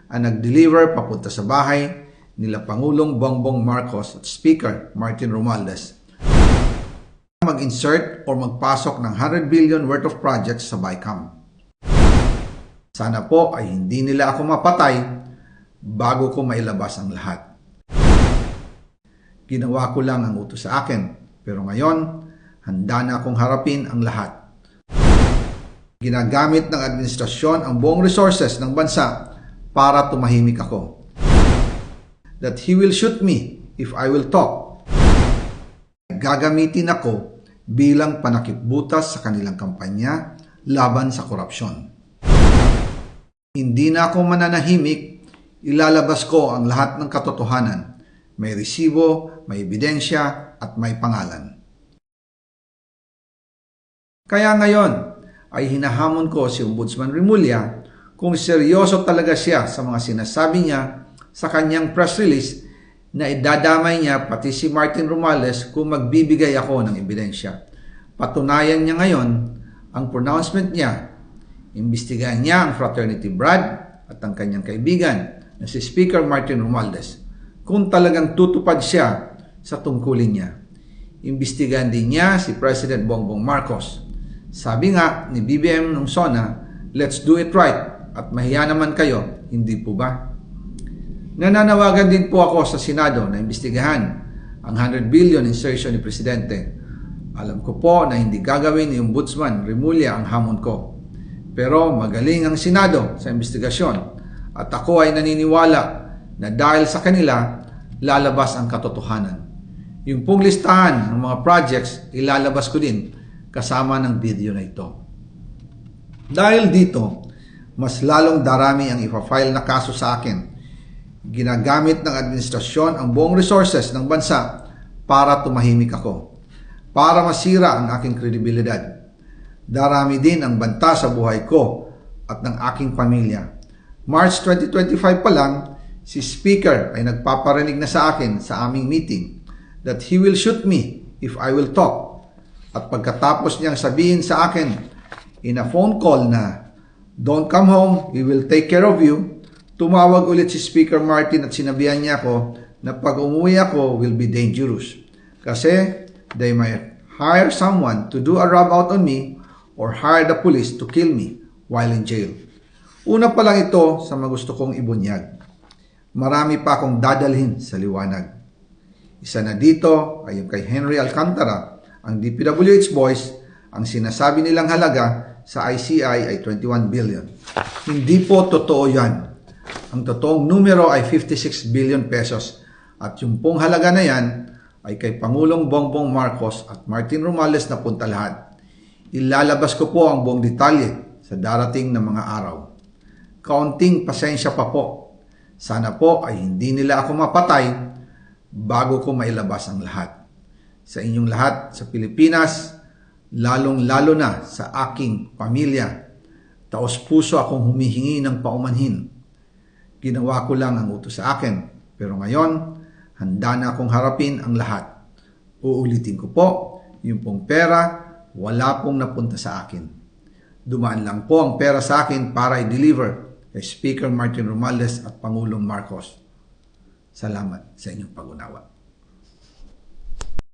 ang nag-deliver papunta sa bahay nila Pangulong Bongbong Marcos at Speaker Martin Romualdez mag-insert o magpasok ng 100 billion worth of projects sa BICAM. Sana po ay hindi nila ako mapatay bago ko mailabas ang lahat. Ginawa ko lang ang utos sa akin, pero ngayon, handa na akong harapin ang lahat. Ginagamit ng administrasyon ang buong resources ng bansa para tumahimik ako. That he will shoot me if I will talk. Gagamitin ako bilang panakipbutas sa kanilang kampanya laban sa korupsyon. Hindi na ako mananahimik, ilalabas ko ang lahat ng katotohanan. May resibo, may ebidensya, at may pangalan. Kaya ngayon ay hinahamon ko si Ombudsman Remulla kung seryoso talaga siya sa mga sinasabi niya sa kanyang press release na idadamay niya pati si Martin Romualdez kung magbibigay ako ng ebidensya. Patunayan niya ngayon ang pronouncement niya. Imbestigahan niya ang fraternity Brad at ang kanyang kaibigan na si Speaker Martin Romualdez kung talagang tutupad siya sa tungkulin niya. Imbestigahan din niya si President Bongbong Marcos. Sabi nga ni BBM nung SONA, let's do it right at mahiya naman kayo, hindi po ba? Nananawagan din po ako sa Senado na imbestigahan ang 100 billion insertion ni Presidente. Alam ko po na hindi gagawin ni Ombudsman Remulla ang hamon ko. Pero magaling ang Senado sa investigasyon at ako ay naniniwala na dahil sa kanila, lalabas ang katotohanan. Yung pong listahan ng mga projects, ilalabas ko din kasama ng video na ito. Dahil dito, mas lalong darami ang ipa-file na kaso sa akin. Ginagamit ng administrasyon ang buong resources ng bansa para tumahimik ako, para masira ang aking kredibilidad. Darami din ang banta sa buhay ko at ng aking pamilya. March 2025 pa lang, si Speaker ay nagpaparinig na sa akin sa aming meeting that he will shoot me if I will talk. At pagkatapos niyang sabihin sa akin in a phone call na don't come home, we will take care of you, tumawag ulit si Speaker Martin at sinabihan niya ako na pag umuwi ako will be dangerous. Kasi they might hire someone to do a rub out on me or hire the police to kill me while in jail. Una pa lang ito sa mga gusto kong ibunyag. Marami pa akong dadalhin sa liwanag. Isa na dito ay yung kay Henry Alcantara, ang DPWH boys, ang sinasabi nilang halaga sa ICI ay 21 billion. Hindi po totoo yan. Ang totoong numero ay 56 billion pesos at yung pong halaga na yan ay kay Pangulong Bongbong Marcos at Martin Romualdez na punta lahat. Ilalabas ko po ang buong detalye sa darating na mga araw. Kaunting pasensya pa po. Sana po ay hindi nila ako mapatay bago ko mailabas ang lahat. Sa inyong lahat sa Pilipinas, lalong-lalo na sa aking pamilya, taos-puso akong humihingi ng paumanhin. Ginawa ko lang ang utos sa akin, pero ngayon, handa na akong harapin ang lahat. Uulitin ko po, yung pong pera, wala pong napunta sa akin. Dumaan lang po ang pera sa akin para i-deliver kay Speaker Martin Romualdez at Pangulong Marcos. Salamat sa inyong pag-unawa.